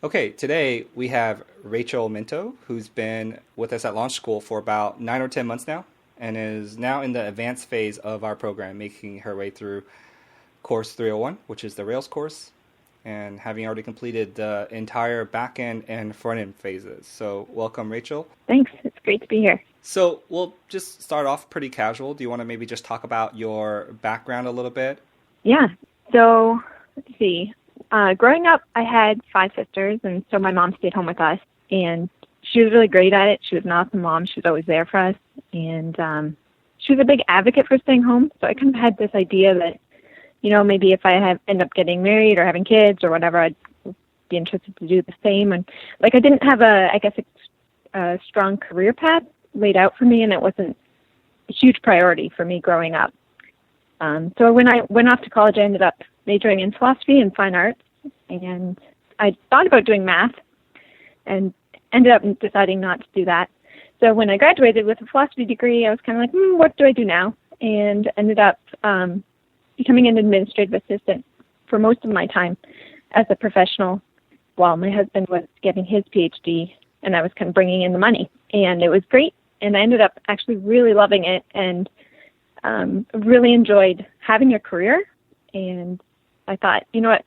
Okay, today we have Rachel Minto, who's been with us at Launch School for about 9 or 10 months now, and is now in the advanced phase of our program, making her way through course 301, which is the Rails course, and having already completed the entire back end and front end phases. So, welcome, Rachel. Thanks. It's great to be here. So, we'll just start off pretty casual. Do you want to maybe just talk about your background a little bit? Yeah. So, let's see. Growing up, I had five sisters, and so my mom stayed home with us, and she was really great at it. She was an awesome mom. She was always there for us, and she was a big advocate for staying home. So I kind of had this idea that, maybe if I end up getting married or having kids or whatever, I'd be interested to do the same. And I didn't have a strong career path laid out for me, and it wasn't a huge priority for me growing up. So when I went off to college, I ended up majoring in philosophy and fine arts, and I thought about doing math and ended up deciding not to do that. So when I graduated with a philosophy degree, I was kind of like, what do I do now? And ended up becoming an administrative assistant for most of my time as a professional while my husband was getting his PhD, and I was kind of bringing in the money. And it was great, and I ended up actually really loving it and really enjoyed having a career. And I thought, you know what,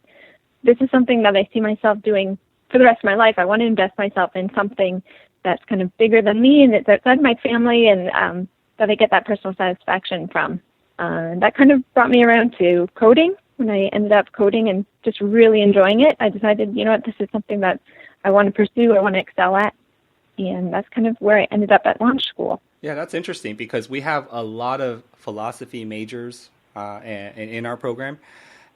this is something that I see myself doing for the rest of my life. I want to invest myself in something that's kind of bigger than me and it's outside my family, and that I get that personal satisfaction from. That kind of brought me around to coding. When I ended up coding and just really enjoying it, I decided, you know what, this is something that I want to pursue, I want to excel at. And that's kind of where I ended up at Launch School. Yeah, that's interesting because we have a lot of philosophy majors in our program.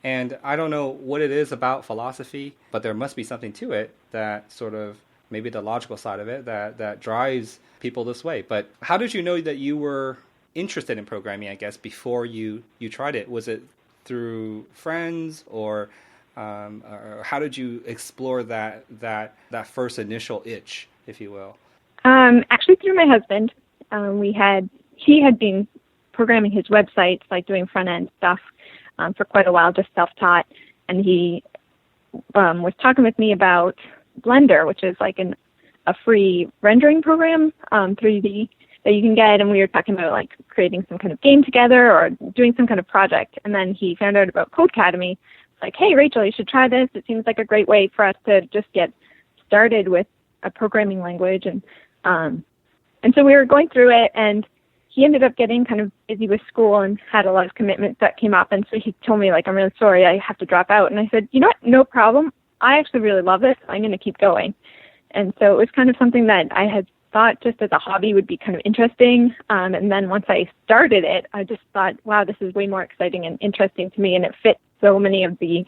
And I don't know what it is about philosophy, but there must be something to it that sort of, maybe the logical side of it, that drives people this way. But how did you know that you were interested in programming, I guess, before you tried it? Was it through friends, or how did you explore that first initial itch, if you will? Actually, through my husband. He had been programming his websites, like doing front-end stuff, for quite a while, just self-taught. And he was talking with me about Blender, which is like a free rendering program, 3D, that you can get. And we were talking about like creating some kind of game together or doing some kind of project. And then he found out about Codecademy. It's like, hey, Rachel, you should try this. It seems like a great way for us to just get started with a programming language. And so we were going through it, and he ended up getting kind of busy with school and had a lot of commitments that came up. And so he told me, like, I'm really sorry, I have to drop out. And I said, you know what, no problem. I actually really love this. I'm going to keep going. And so it was kind of something that I had thought just as a hobby would be kind of interesting. And then once I started it, I just thought, wow, this is way more exciting and interesting to me. And it fit so many of the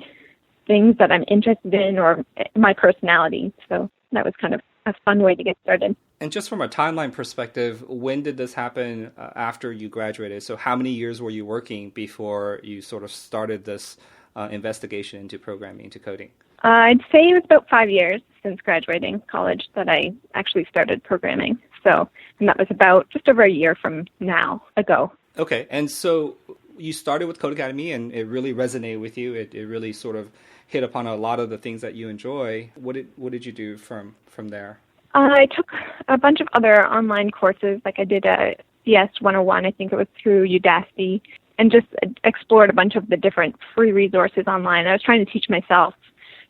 things that I'm interested in or my personality. So that was kind of a fun way to get started. And just from a timeline perspective, when did this happen after you graduated? So how many years were you working before you sort of started this investigation into programming, into coding? I'd say it was about 5 years since graduating college that I actually started programming. And that was about just over a year from now ago. Okay, and so you started with Codecademy, and it really resonated with you. It really sort of hit upon a lot of the things that you enjoy. What did you do from there? I took a bunch of other online courses, like I did a S1E3, I think it was through Udacity, and just explored a bunch of the different free resources online. I was trying to teach myself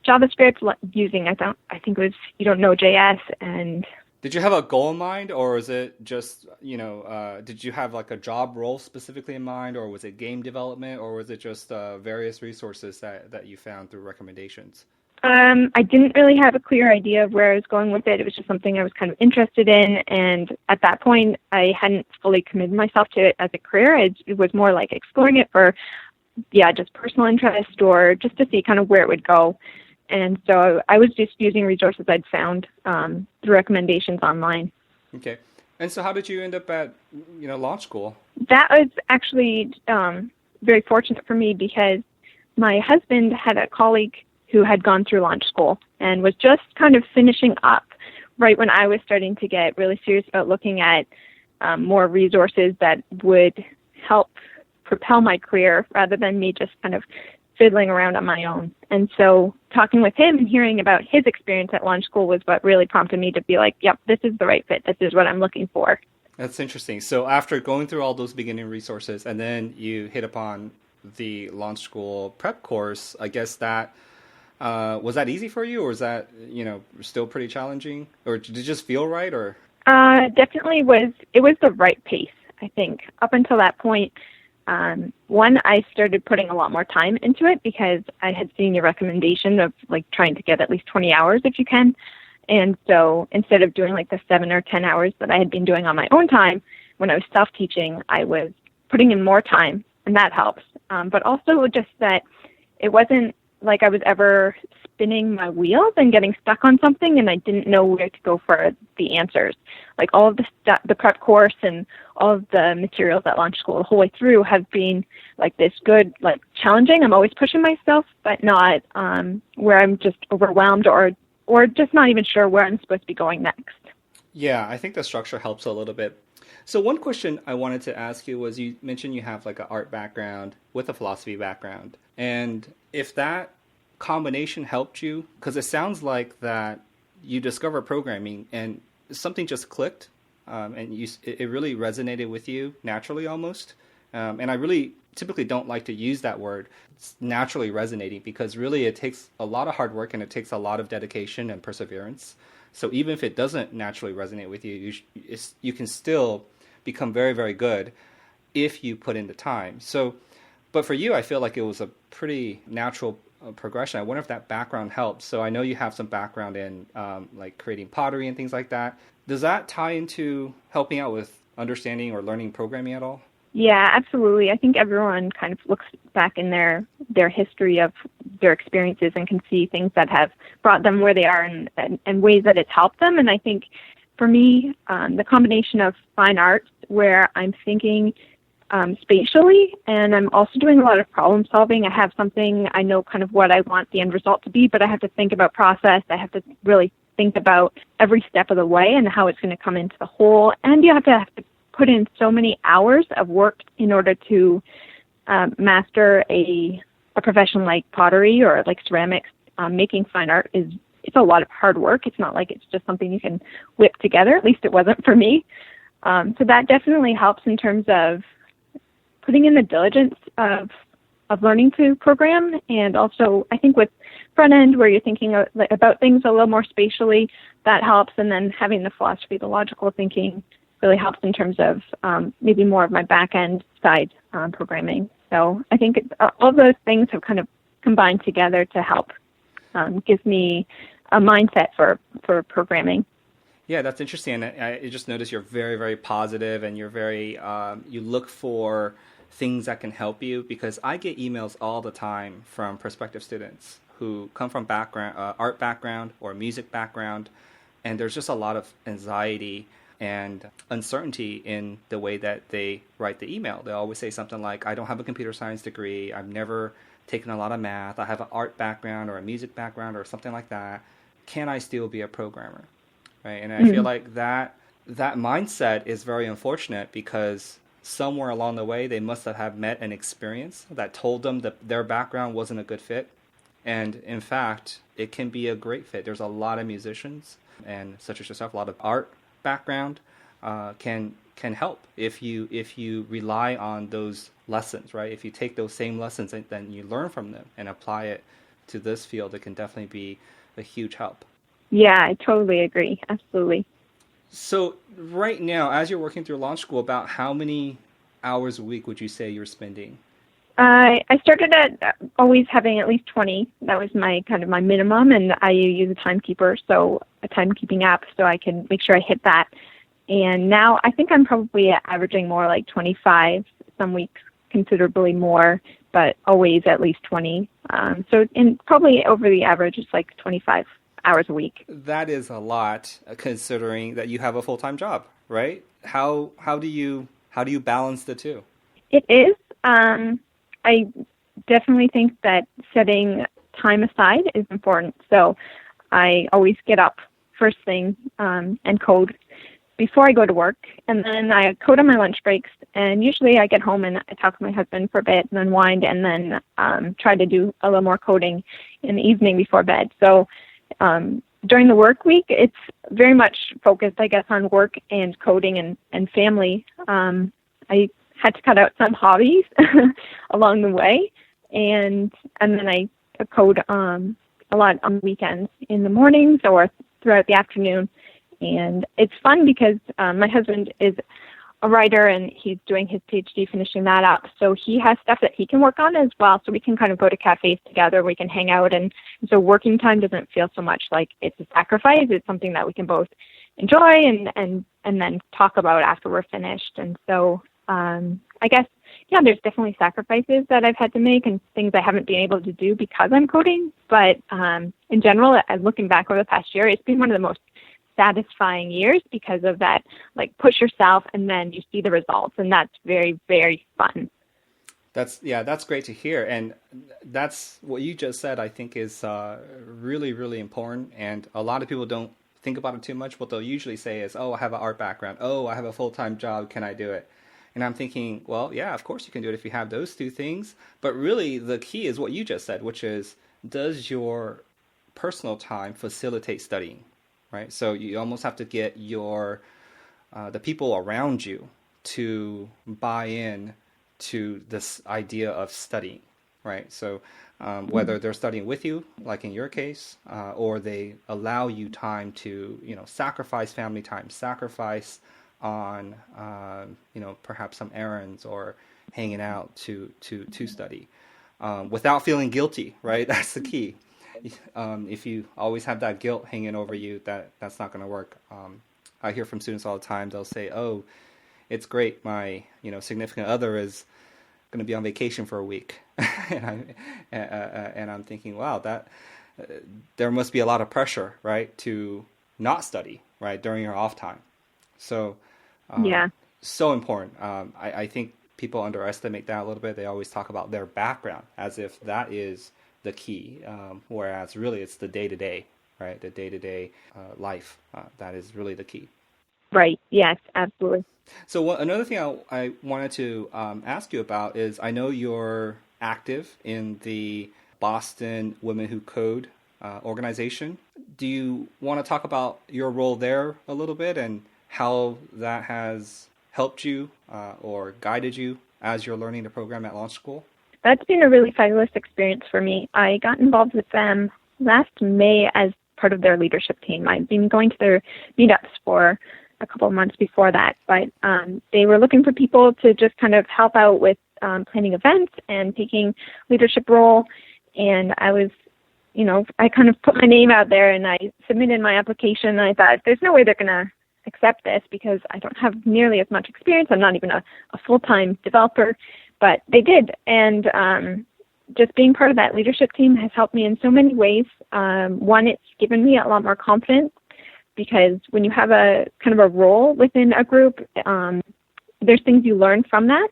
JavaScript using, I think it was, Node.js. And did you have a goal in mind, or is it just, did you have like a job role specifically in mind, or was it game development, or was it just various resources that you found through recommendations? I didn't really have a clear idea of where I was going with it. It was just something I was kind of interested in. And at that point, I hadn't fully committed myself to it as a career. It was more like exploring it for, just personal interest or just to see kind of where it would go. And so I was just using resources I'd found through recommendations online. Okay. And so how did you end up at, Launch School? That was actually very fortunate for me because my husband had a colleague who had gone through Launch School and was just kind of finishing up right when I was starting to get really serious about looking at more resources that would help propel my career rather than me just kind of fiddling around on my own. And so talking with him and hearing about his experience at launch school was what really prompted me to be like, yep, this is the right fit. This is what I'm looking for. That's interesting. So after going through all those beginning resources and then you hit upon the launch school prep course, I guess that was that easy for you, or was that, still pretty challenging, or did it just feel right? Or definitely it was the right pace, I think. Up until that point, one, I started putting a lot more time into it because I had seen your recommendation of like trying to get at least 20 hours if you can. And so instead of doing like the 7 or 10 hours that I had been doing on my own time when I was self-teaching, I was putting in more time, and that helps. But also just that it wasn't like I was ever spinning my wheels and getting stuck on something and I didn't know where to go for the answers. Like all of the prep course and all of the materials at launch school the whole way through have been like this good, like challenging. I'm always pushing myself, but not where I'm just overwhelmed or just not even sure where I'm supposed to be going next. Yeah, I think the structure helps a little bit. So one question I wanted to ask you was, you mentioned you have like an art background with a philosophy background. And if that combination helped you, because it sounds like that you discovered programming and something just clicked, and it really resonated with you naturally almost. And I really typically don't like to use that word, it's naturally resonating, because really it takes a lot of hard work and it takes a lot of dedication and perseverance. So even if it doesn't naturally resonate with you, you can still become very, very good if you put in the time. So, but for you, I feel like it was a pretty natural progression. I wonder if that background helps. So I know you have some background in like creating pottery and things like that. Does that tie into helping out with understanding or learning programming at all? Yeah, absolutely. I think everyone kind of looks back in their history of their experiences and can see things that have brought them where they are and ways that it's helped them. And I think for me, the combination of fine arts where I'm thinking spatially, and I'm also doing a lot of problem solving. I have something, I know kind of what I want the end result to be, but I have to think about process. I have to really think about every step of the way and how it's going to come into the whole. And you have to put in so many hours of work in order to master a profession like pottery or like ceramics. Making fine art it's a lot of hard work. It's not like it's just something you can whip together. At least it wasn't for me. So that definitely helps in terms of putting in the diligence of learning to program. And also, I think with front end, where you're thinking about things a little more spatially, that helps. And then having the philosophy, the logical thinking really helps in terms of maybe more of my back end side programming. So I think all those things have kind of combined together to help give me a mindset for programming. Yeah, that's interesting. And I just noticed you're very, very positive, and you're very, you look for things that can help you, because I get emails all the time from prospective students who come from art background or music background, and there's just a lot of anxiety and uncertainty in the way that they write the email. They always say something like, I don't have a computer science degree, I've never taken a lot of math, I have an art background or a music background or something like that. Can I still be a programmer? Right? And I feel like that mindset is very unfortunate, because somewhere along the way they must have met an experience that told them that their background wasn't a good fit. And in fact, it can be a great fit. There's a lot of musicians, and such as yourself, a lot of art background can help if you rely on those lessons, right? If you take those same lessons and then you learn from them and apply it to this field, it can definitely be a huge help. Yeah, I totally agree. Absolutely. So right now, as you're working through launch school, about how many hours a week would you say you're spending? I started at always having at least 20. That was my minimum, and I use a timekeeper, so a timekeeping app, so I can make sure I hit that. And now I think I'm probably averaging more like 25, some weeks considerably more, but always at least 20. So probably over the average, it's like 25 hours a week. That is a lot, considering that you have a full-time job, right? How do you balance the two? It is. I definitely think that setting time aside is important. So I always get up first thing and code. before I go to work, and then I code on my lunch breaks. And usually I get home and I talk to my husband for a bit and unwind, and then try to do a little more coding in the evening before bed. So during the work week, it's very much focused, I guess, on work and coding and family. I had to cut out some hobbies along the way, and then I code a lot on the weekends in the mornings or throughout the afternoon. And it's fun because my husband is a writer and he's doing his PhD, finishing that up. So he has stuff that he can work on as well. So we can kind of go to cafes together. We can hang out. And so working time doesn't feel so much like it's a sacrifice. It's something that we can both enjoy and then talk about after we're finished. And so I guess, yeah, there's definitely sacrifices that I've had to make and things I haven't been able to do because I'm coding. But in general, looking back over the past year, it's been one of the most satisfying years because of that, like, push yourself and then you see the results, and that's very, very fun. That's great to hear. And that's what you just said, I think is really, really important. And a lot of people don't think about it too much. What they'll usually say is, oh, I have an art background. Oh, I have a full-time job. Can I do it? And I'm thinking, well, yeah, of course you can do it if you have those two things. But really the key is what you just said, which is, does your personal time facilitate studying? Right? So you almost have to get the people around you to buy in to this idea of studying, right? So whether they're studying with you, like in your case, or they allow you time to, sacrifice family time, sacrifice on, perhaps some errands or hanging out to study, without feeling guilty, right? That's the key. If you always have that guilt hanging over you, that's not going to work. I hear from students all the time. They'll say, "Oh, it's great. My significant other is going to be on vacation for a week," and I'm thinking, wow, that there must be a lot of pressure, right, to not study, right, during your off time. So yeah, so important. I think people underestimate that a little bit. They always talk about their background as if that is the key, whereas really it's the day-to-day, right? The day-to-day life that is really the key. Right. Yes, absolutely. So another thing I wanted to ask you about is, I know you're active in the Boston Women Who Code organization. Do you want to talk about your role there a little bit and how that has helped you or guided you as you're learning the program at launch school? That's been a really fabulous experience for me. I got involved with them last May as part of their leadership team. I'd been going to their meetups for a couple of months before that, but they were looking for people to just kind of help out with planning events and taking leadership role. And I was, I kind of put my name out there and I submitted my application, and I thought, there's no way they're going to accept this because I don't have nearly as much experience. I'm not even a full-time developer. But they did, and just being part of that leadership team has helped me in so many ways. One, it's given me a lot more confidence because when you have a kind of a role within a group, there's things you learn from that,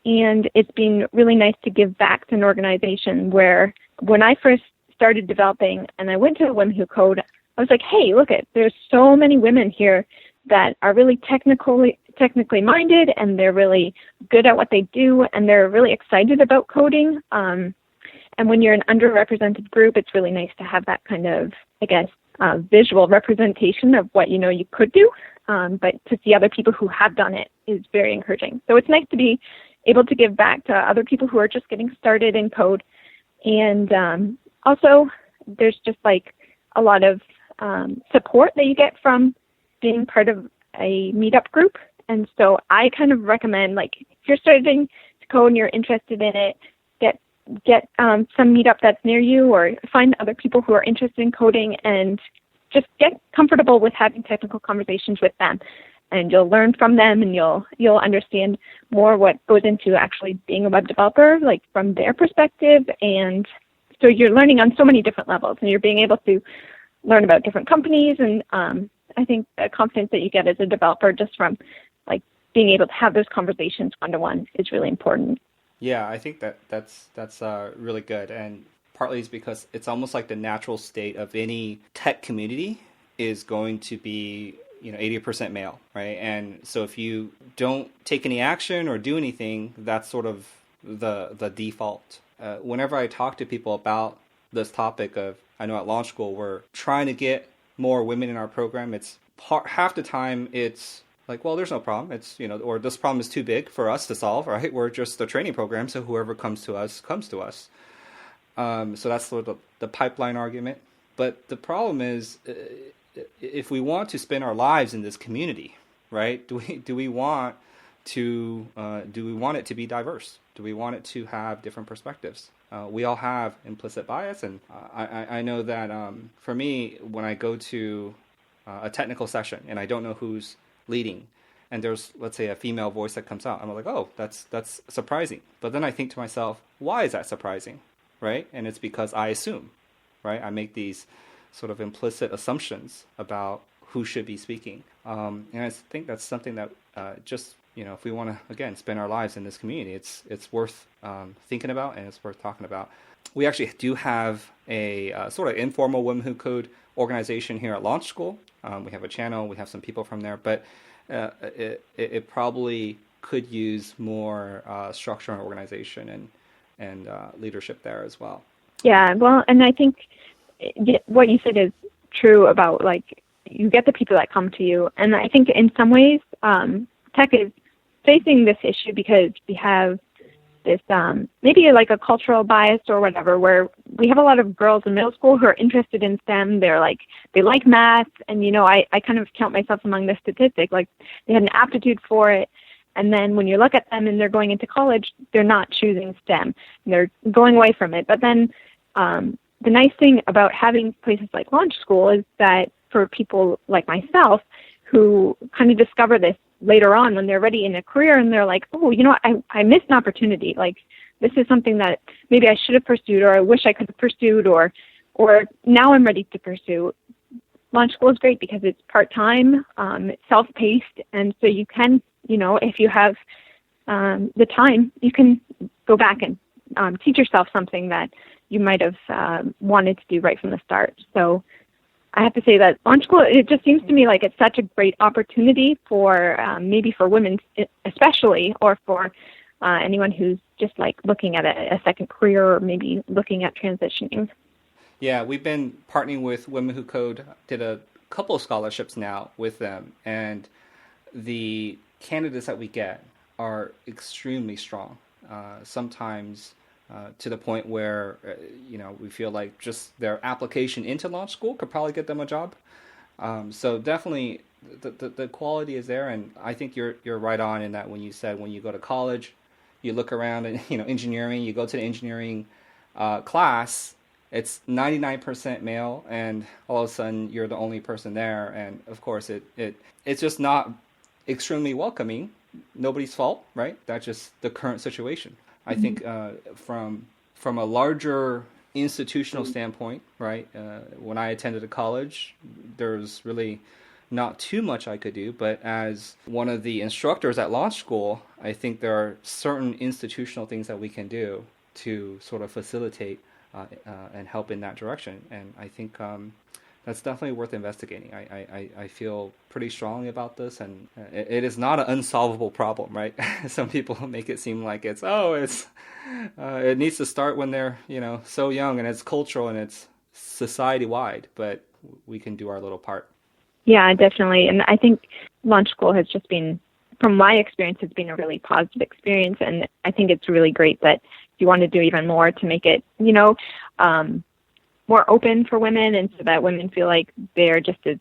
and it's been really nice to give back to an organization where when I first started developing and I went to Women Who Code, I was like, hey, look there's so many women here that are really technically minded, and they're really good at what they do, and they're really excited about coding. And when you're an underrepresented group, it's really nice to have that kind of, I guess, visual representation of what you could do. But to see other people who have done it is very encouraging. So it's nice to be able to give back to other people who are just getting started in code. And also, there's just like a lot of support that you get from being part of a meetup group. And so I kind of recommend, like, if you're starting to code and you're interested in it, get some meetup that's near you, or find other people who are interested in coding and just get comfortable with having technical conversations with them. And you'll learn from them, and you'll understand more what goes into actually being a web developer, like from their perspective. And so you're learning on so many different levels, and you're being able to learn about different companies. And I think the confidence that you get as a developer just from like being able to have those conversations one-to-one is really important. Yeah, I think that's really good. And partly is because it's almost like the natural state of any tech community is going to be, 80% male, right? And so if you don't take any action or do anything, that's sort of the default. Whenever I talk to people about this topic of, I know at launch school we're trying to get more women in our program, it's half the time it's like, well, there's no problem. It's, or this problem is too big for us to solve, right? We're just a training program, so whoever comes to us, comes to us. So that's sort of the pipeline argument. But the problem is, if we want to spend our lives in this community, right? Do we want it to be diverse? Do we want it to have different perspectives? We all have implicit bias, and I know that for me, when I go to a technical session and I don't know who's leading, and there's, let's say, a female voice that comes out, I'm like, oh, that's surprising. But then I think to myself, why is that surprising, right? And it's because I assume, right? I make these sort of implicit assumptions about who should be speaking. And I think that's something that if we want to, again, spend our lives in this community, it's worth thinking about, and it's worth talking about. We actually do have a sort of informal Women Who Code organization here at Launch School. We have a channel, we have some people from there, but it probably could use more structure and organization and leadership there as well. Yeah, well, and I think what you said is true about, like, you get the people that come to you, and I think in some ways tech is facing this issue because we have this maybe like a cultural bias or whatever, where we have a lot of girls in middle school who are interested in STEM. They like math, and I kind of count myself among the statistic. Like, they had an aptitude for it, and then when you look at them and they're going into college, they're not choosing STEM. They're going away from it. But then the nice thing about having places like Launch School is that for people like myself who kind of discover this later on when they're ready in a career, and they're like, oh, I missed an opportunity. Like, this is something that maybe I should have pursued, or I wish I could have pursued, or now I'm ready to pursue. Launch School is great because it's part-time, it's self-paced, and so you can, if you have the time, you can go back and teach yourself something that you might have wanted to do right from the start. So I have to say that Launch School, it just seems to me like it's such a great opportunity for maybe for women especially, or for anyone who's just like looking at a second career, or maybe looking at transitioning. Yeah, we've been partnering with Women Who Code, did a couple of scholarships now with them, and the candidates that we get are extremely strong. Sometimes to the point where, we feel like just their application into Launch School could probably get them a job. So definitely the quality is there. And I think you're right on in that when you said when you go to college, you look around and, engineering, you go to the engineering class, it's 99% male, and all of a sudden you're the only person there. And of course it's just not extremely welcoming. Nobody's fault, right? That's just the current situation. I think from a larger institutional standpoint, right, when I attended a college, there's really not too much I could do. But as one of the instructors at Launch School, I think there are certain institutional things that we can do to sort of facilitate and help in that direction. And I think that's definitely worth investigating. I feel pretty strongly about this, and it is not an unsolvable problem, right? Some people make it seem like it needs to start when they're so young, and it's cultural and it's society wide, but we can do our little part. Yeah, definitely. And I think Launch School has just been, from my experience, has been a really positive experience, and I think it's really great that you want to do even more to make it more open for women, and so that women feel like they're just as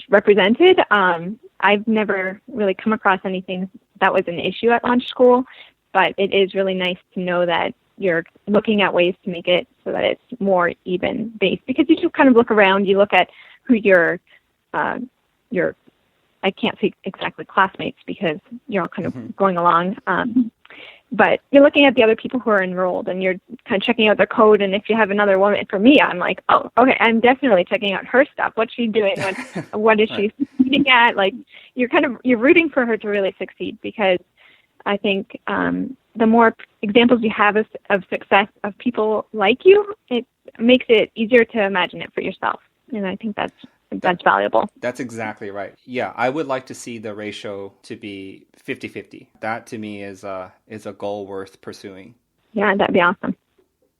represented. I've never really come across anything that was an issue at Launch School, but it is really nice to know that you're looking at ways to make it so that it's more even based, because you just kind of look around, you look at who your I can't say exactly classmates because you're all kind of going along. But you're looking at the other people who are enrolled, and you're kind of checking out their code. And if you have another woman, for me, I'm like, oh, okay, I'm definitely checking out her stuff. What's she doing? What is she succeeding at? Like, you're rooting for her to really succeed, because I think the more examples you have of success of people like you, it makes it easier to imagine it for yourself. And I think that's that's valuable. That's exactly right. Yeah, I would like to see the ratio to be 50-50. That to me is a goal worth pursuing. Yeah, that'd be awesome.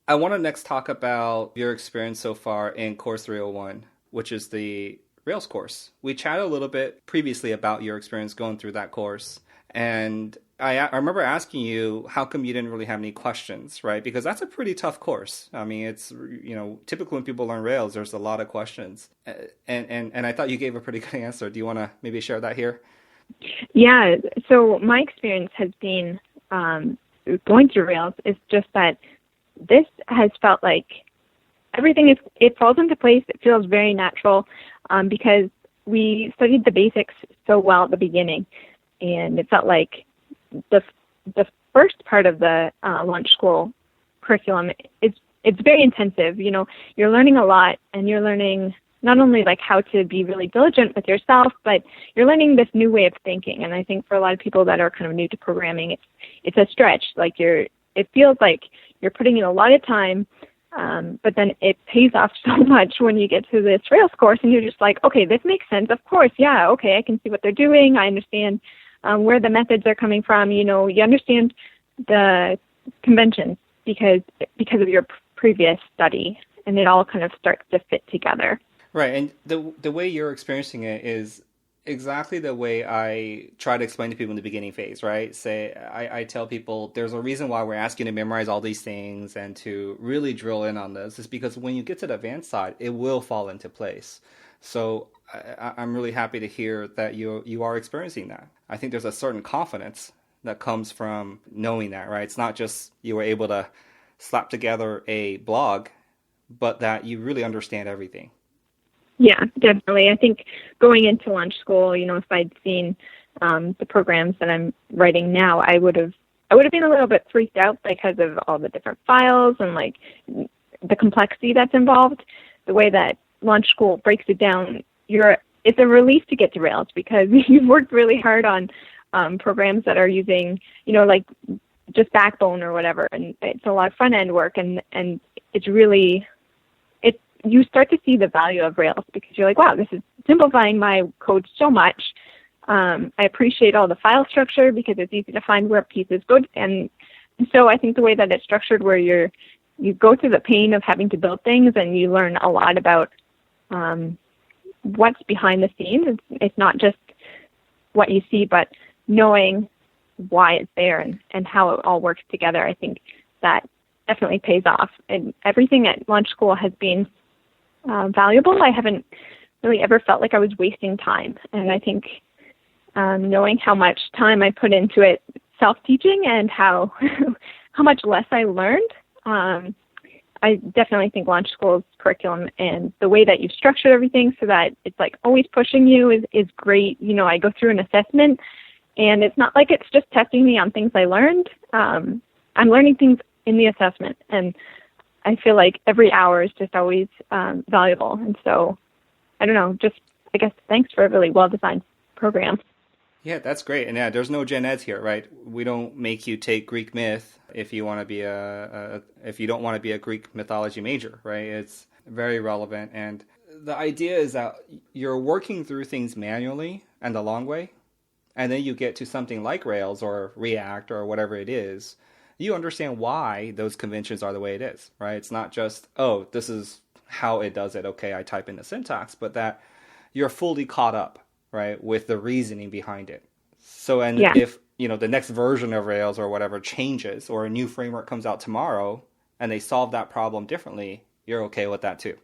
I want to next talk about your experience so far in Course 301, which is the Rails course. We chatted a little bit previously about your experience going through that course. And I remember asking you how come you didn't really have any questions, right? Because that's a pretty tough course. I mean, it's, typically when people learn Rails, there's a lot of questions. And I thought you gave a pretty good answer. Do you want to maybe share that here? Yeah, so my experience has been going through Rails is just that this has felt like it falls into place. It feels very natural because we studied the basics so well at the beginning. And it felt like the first part of the launch school curriculum it's very intensive. You're learning a lot, and you're learning not only like how to be really diligent with yourself, but you're learning this new way of thinking. And I think for a lot of people that are kind of new to programming, it's a stretch. Like it feels like you're putting in a lot of time, but then it pays off so much when you get to this Rails course, and you're just like, okay, this makes sense. Of course, yeah, okay, I can see what they're doing. I understand where the methods are coming from. You understand the conventions because of your previous study, and it all kind of starts to fit together. Right, and the way you're experiencing it is exactly the way I try to explain to people in the beginning phase, right? I tell people there's a reason why we're asking you to memorize all these things and to really drill in on this is because when you get to the advanced side, it will fall into place. So I'm really happy to hear that you are experiencing that. I think there's a certain confidence that comes from knowing that, right? It's not just you were able to slap together a blog, but that you really understand everything. Yeah, definitely. I think going into launch school, if I'd seen the programs that I'm writing now, I would have been a little bit freaked out because of all the different files and like the complexity that's involved. The way that launch school breaks it down, it's a relief to get to Rails because you've worked really hard on programs that are using, like just Backbone or whatever, and it's a lot of front end work, and it's really you start to see the value of Rails because you're like, wow, this is simplifying my code so much. I appreciate all the file structure because it's easy to find where pieces go. And so I think the way that it's structured where you go through the pain of having to build things and you learn a lot about what's behind the scenes. It's not just what you see, but knowing why it's there and how it all works together. I think that definitely pays off. And everything at launch school has been valuable. I haven't really ever felt like I was wasting time. And I think knowing how much time I put into it self-teaching and how much less I learned, I definitely think launch school's curriculum and the way that you've structured everything so that it's like always pushing you is great. I go through an assessment and it's not like it's just testing me on things I learned. I'm learning things in the assessment, and I feel like every hour is just always valuable. And so, I don't know, just, I guess, thanks for a really well-designed program. Yeah, that's great. And yeah, there's no gen eds here, right? We don't make you take Greek myth if you want to be if you don't want to be a Greek mythology major, right? It's very relevant. And the idea is that you're working through things manually and the long way, and then you get to something like Rails or React or whatever it is. You understand why those conventions are the way it is, right? It's not just, oh, this is how it does it. Okay, I type in the syntax, but that you're fully caught up, right, with the reasoning behind it. So, and if, the next version of Rails or whatever changes or a new framework comes out tomorrow and they solve that problem differently, you're okay with that too.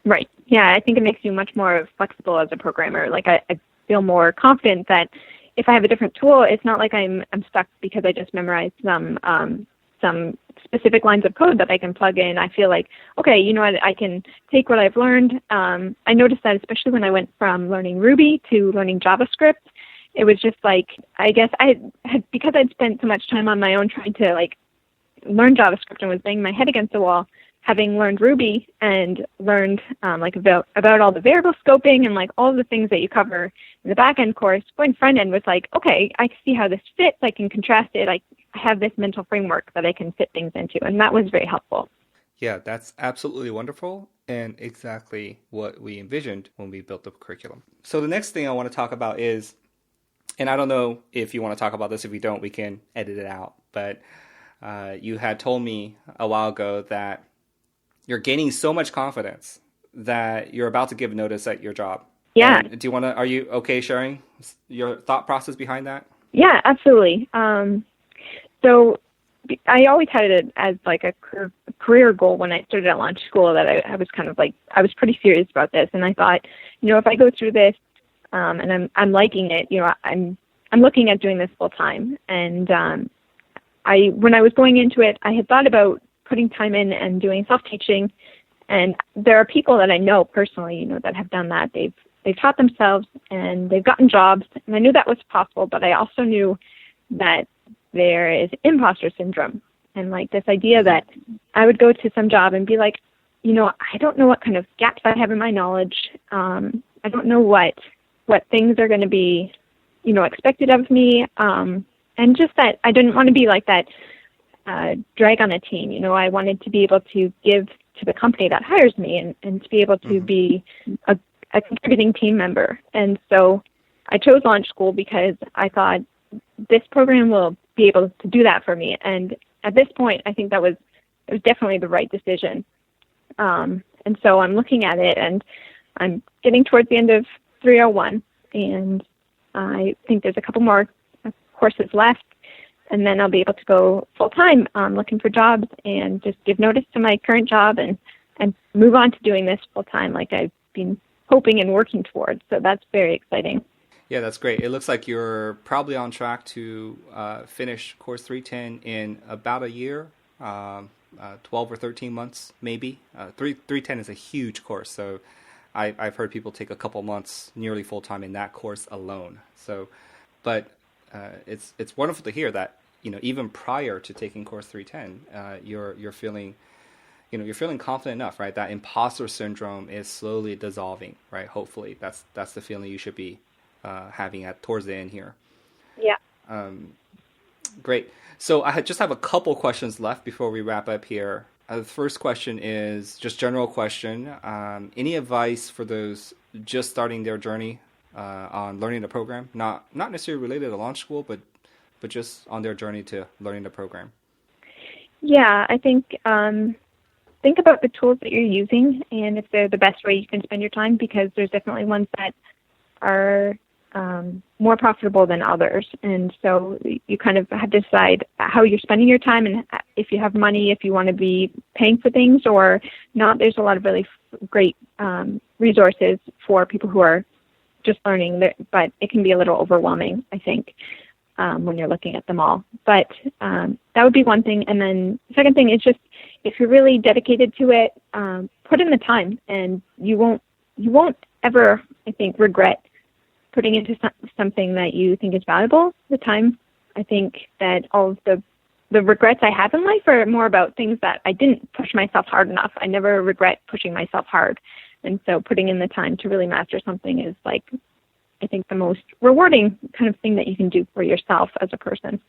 Right. Yeah, I think it makes you much more flexible as a programmer. Like I feel more confident that if I have a different tool, it's not like I'm stuck because I just memorized some specific lines of code that I can plug in. I feel like, okay, you know what, I can take what I've learned. I noticed that especially when I went from learning Ruby to learning JavaScript, it was just like, I guess because I'd spent so much time on my own trying to like learn JavaScript and was banging my head against the wall, having learned Ruby and learned about all the variable scoping and like all the things that you cover in the back-end course, going front-end was like, okay, I see how this fits. I can contrast it. I have this mental framework that I can fit things into. And that was very helpful. Yeah, that's absolutely wonderful. and exactly what we envisioned when we built the curriculum. So the next thing I want to talk about is, and I don't know if you want to talk about this. If we don't, we can edit it out. But you had told me a while ago that you're gaining so much confidence that you're about to give notice at your job. Yeah. And are you okay sharing your thought process behind that? Yeah, absolutely. So I always had it as like a career goal when I started at launch school, that I was kind of like, I was pretty serious about this. And I thought, if I go through this and I'm liking it, I'm looking at doing this full time. And when I was going into it, I had thought about putting time in and doing self-teaching. And there are people that I know personally, that have done that. They've taught themselves and they've gotten jobs. And I knew that was possible, but I also knew that there is imposter syndrome, and like this idea that I would go to some job and be like, I don't know what kind of gaps I have in my knowledge. I don't know what things are going to be, expected of me. And just that I didn't want to be like that drag on a team. I wanted to be able to give to the company that hires me and to be able to be a contributing team member. And so I chose Launch School because I thought this program will be able to do that for me. And at this point, I think it was definitely the right decision. And so I'm looking at it, and I'm getting towards the end of 301, and I think there's a couple more courses left, and then I'll be able to go full-time looking for jobs and just give notice to my current job and move on to doing this full-time like I've been hoping and working towards. So that's very exciting. Yeah, that's great. It looks like you're probably on track to finish Course 310 in about a year, 12 or 13 months, maybe. 310 is a huge course, so I've heard people take a couple months nearly full-time in that course alone. So, but it's wonderful to hear that, even prior to taking Course 310, you're feeling confident enough, right? That imposter syndrome is slowly dissolving, right? Hopefully, that's the feeling you should be having towards the end here. Yeah. Great. So I just have a couple questions left before we wrap up here. The first question is just general question. Any advice for those just starting their journey on learning the program? Not necessarily related to Launch School, but just on their journey to learning the program. Yeah, I think about the tools that you're using and if they're the best way you can spend your time, because there's definitely ones that are more profitable than others. And so you kind of have to decide how you're spending your time and if you have money, if you want to be paying for things or not. There's a lot of really great resources for people who are just learning, but it can be a little overwhelming, I think, when you're looking at them all. But that would be one thing. And then the second thing is just if you're really dedicated to it, put in the time, and you won't ever, I think, regret putting into something that you think is valuable. The time, I think that all of the regrets I have in life are more about things that I didn't push myself hard enough. I never regret pushing myself hard. And so putting in the time to really master something is like, I think, the most rewarding kind of thing that you can do for yourself as a person.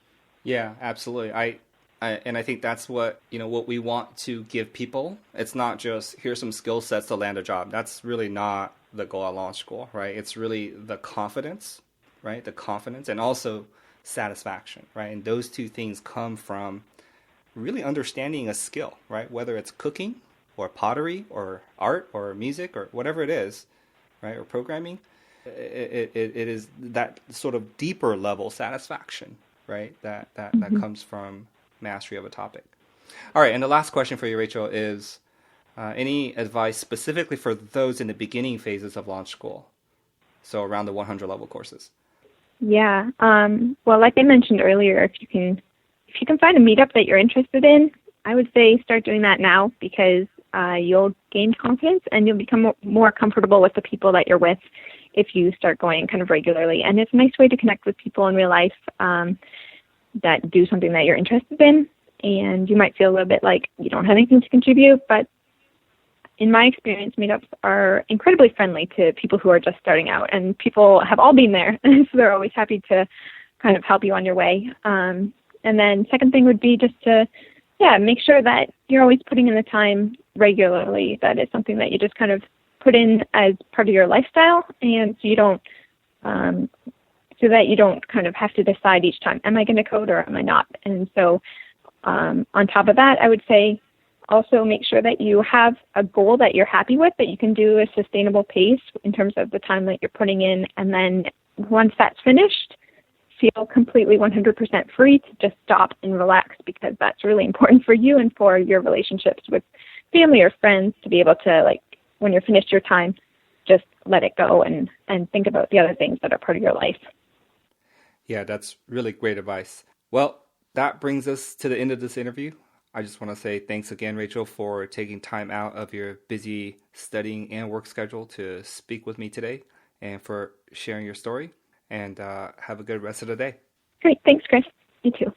Yeah, absolutely. I think that's what we want to give people. It's not just here's some skill sets to land a job. That's really not the goal at Launch School, right? It's really the confidence, right? The confidence and also satisfaction, right? And those two things come from really understanding a skill, right? Whether it's cooking or pottery or art or music or whatever it is, right? Or programming. It is that sort of deeper level satisfaction, right? That comes from mastery of a topic. All right, and the last question for you, Rachel, is any advice specifically for those in the beginning phases of Launch School? So around the 100 level courses. Yeah. Well, like I mentioned earlier, if you can find a meetup that you're interested in, I would say start doing that now, because you'll gain confidence and you'll become more comfortable with the people that you're with if you start going kind of regularly. And it's a nice way to connect with people in real life that do something that you're interested in. And you might feel a little bit like you don't have anything to contribute, but in my experience, meetups are incredibly friendly to people who are just starting out, and people have all been there, so they're always happy to kind of help you on your way. And then second thing would be just to yeah, make sure that you're always putting in the time regularly. That is something that you just kind of put in as part of your lifestyle, and so that you don't kind of have to decide each time, am I going to code or am I not? And so on top of that, I would say also make sure that you have a goal that you're happy with, that you can do a sustainable pace in terms of the time that you're putting in. And then once that's finished, feel completely 100% free to just stop and relax, because that's really important for you and for your relationships with family or friends, to be able to, like, when you're finished your time, just let it go and think about the other things that are part of your life. Yeah, that's really great advice. Well, that brings us to the end of this interview. I just want to say thanks again, Rachel, for taking time out of your busy studying and work schedule to speak with me today, and for sharing your story. And have a good rest of the day. Great. Thanks, Chris. You too.